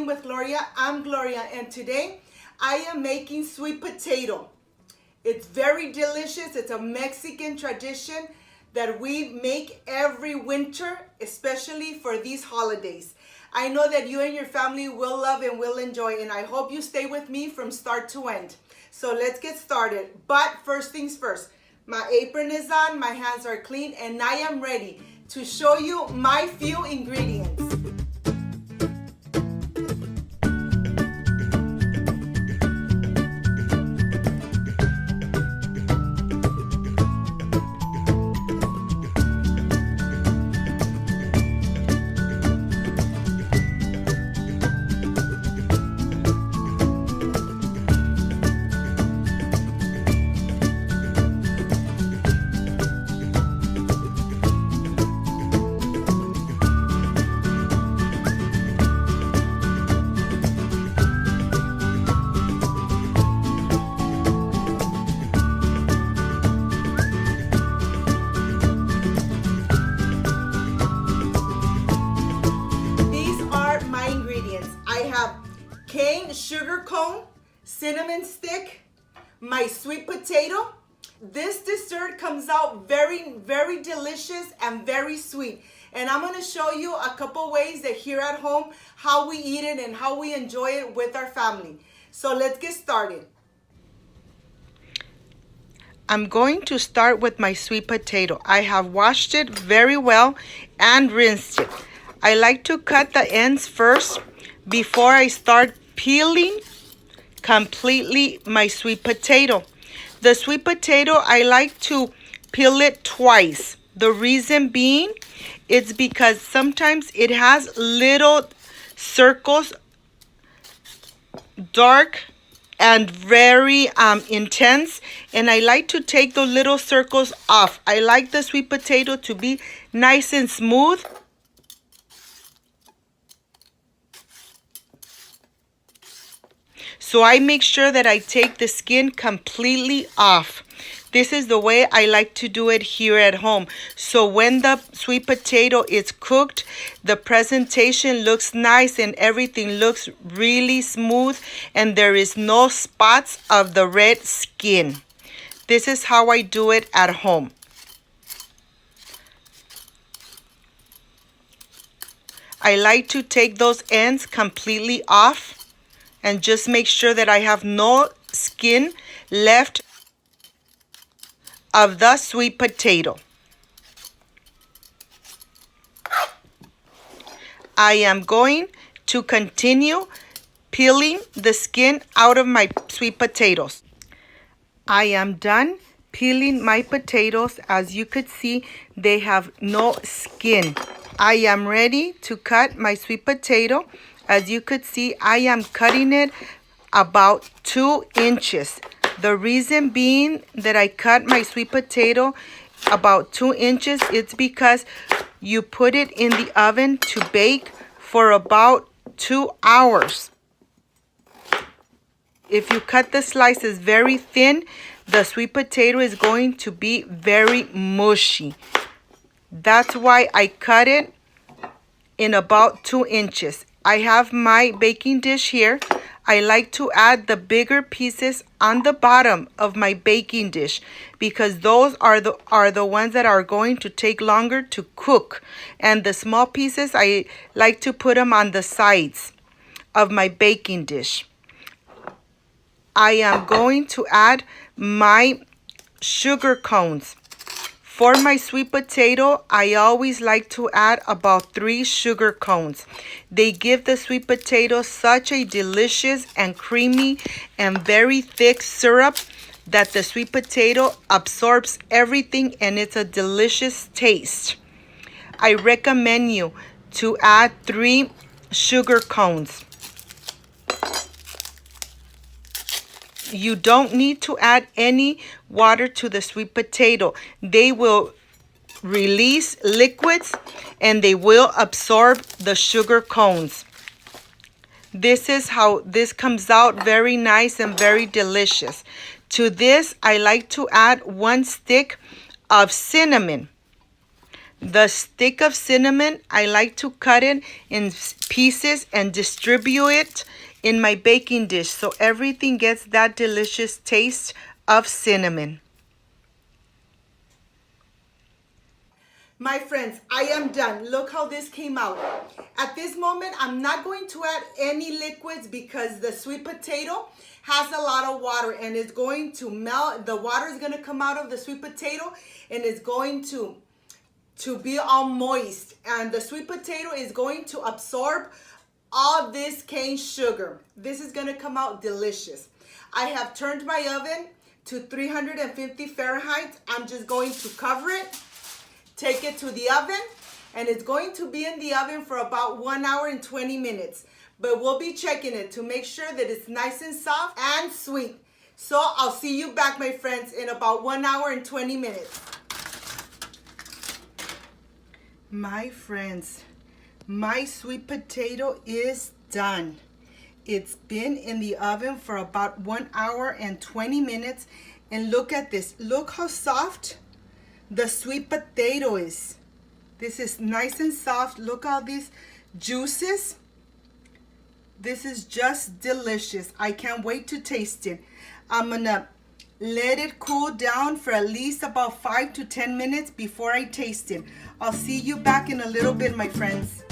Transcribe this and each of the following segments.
Cooking with Gloria. I'm Gloria, and today I am making sweet potato. It's very delicious. It's a Mexican tradition that we make every winter, especially for these holidays. I know that you and your family will love and will enjoy, and I hope you stay with me from start to end. So let's get started. But first things first, my apron is on, my hands are clean, and I am ready to show you my few ingredients. Cane sugar cone, cinnamon stick, my sweet potato. This dessert comes out very, very delicious and very sweet. And I'm going to show you a couple ways that here at home, how we eat it and how we enjoy it with our family. So let's get started. I'm going to start with my sweet potato. I have washed it very well and rinsed it. I like to cut the ends first before I start peeling completely my sweet potato. The sweet potato, I like to peel it twice. The reason being, it's because sometimes it has little circles, dark and very intense, and I like to take those little circles off. I like the sweet potato to be nice and smooth. So I make sure that I take the skin completely off. This is the way I like to do it here at home. So when the sweet potato is cooked, the presentation looks nice and everything looks really smooth and there is no spots of the red skin. This is how I do it at home. I like to take those ends completely off and just make sure that I have no skin left of the sweet potato. I am going to continue peeling the skin out of my sweet potatoes. I am done peeling my potatoes. As you could see, they have no skin. I am ready to cut my sweet potato. As you could see, I am cutting it about 2 inches. The reason being that I cut my sweet potato about 2 inches, it's because you put it in the oven to bake for about 2 hours. If you cut the slices very thin, the sweet potato is going to be very mushy. That's why I cut it in about 2 inches. I have my baking dish here. I like to add the bigger pieces on the bottom of my baking dish because those are the ones that are going to take longer to cook. And the small pieces, I like to put them on the sides of my baking dish. I am going to add my sugar cones. For my sweet potato, I always like to add about 3 sugar cones. They give the sweet potato such a delicious and creamy and very thick syrup that the sweet potato absorbs everything and it's a delicious taste. I recommend you to add 3 sugar cones. You don't need to add any water to the sweet potato. They will release liquids and they will absorb the sugar cones. This is how this comes out, very nice and very delicious. To this, I like to add 1 stick of cinnamon. The stick of cinnamon, I like to cut it in pieces and distribute it in my baking dish so everything gets that delicious taste of cinnamon. My friends, I am done. Look how this came out. At this moment, I'm not going to add any liquids because the sweet potato has a lot of water and it's going to melt. The water is going to come out of the sweet potato and it's going to be all moist. And the sweet potato is going to absorb all this cane sugar. This is going to come out delicious. I have turned my oven to 350 Fahrenheit. I'm just going to cover it. Take it to the oven, and it's going to be in the oven for about 1 hour and 20 minutes. But we'll be checking it to make sure that it's nice and soft and sweet. So I'll see you back, my friends, in about 1 hour and 20 minutes. My friends, my sweet potato is done. It's been in the oven for about 1 hour and 20 minutes. And look at this. Look how soft the sweet potato is. This is nice and soft. Look at all these juices. This is just delicious. I can't wait to taste it. I'm gonna let it cool down for at least about 5 to 10 minutes before I taste it. I'll see you back in a little bit, my friends.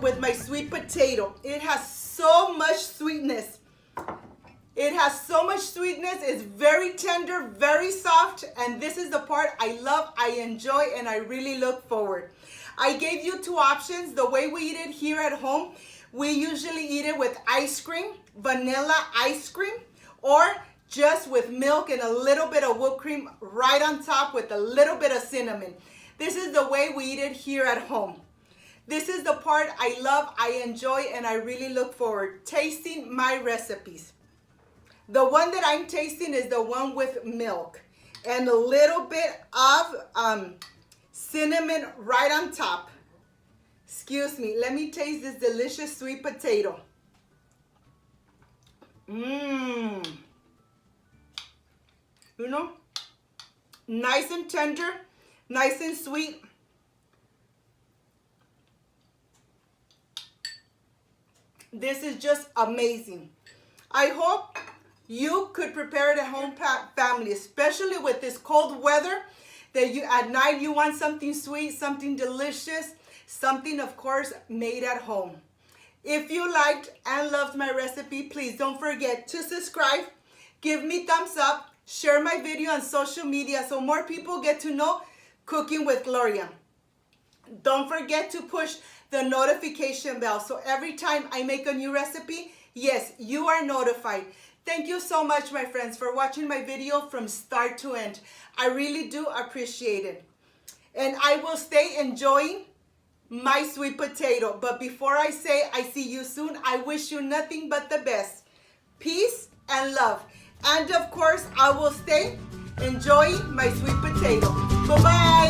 With my sweet potato. It has so much sweetness. It has so much sweetness. It's very tender, very soft, and this is the part I love, I enjoy, and I really look forward. I gave you two options. The way we eat it here at home, we usually eat it with ice cream, vanilla ice cream, or just with milk and a little bit of whipped cream right on top with a little bit of cinnamon. This is the way we eat it here at home. This is the part I love, I enjoy, and I really look forward tasting my recipes. The one that I'm tasting is the one with milk and a little bit of cinnamon right on top. Excuse me, let me taste this delicious sweet potato. You know, nice and tender, nice and sweet. This is just amazing. I hope you could prepare it at home, family, especially with this cold weather, that you at night you want something sweet, something delicious, something of course made at home. If you liked and loved my recipe, please don't forget to subscribe, give me thumbs up, share my video on social media so more people get to know Cooking with Gloria. Don't forget to push the notification bell so every time I make a new recipe, yes, you are notified. Thank you so much, my friends, for watching my video from start to end. I really do appreciate it. And I will stay enjoying my sweet potato. But before I say I see you soon, I wish you nothing but the best. Peace and love. And of course, I will stay enjoying my sweet potato. Bye-bye.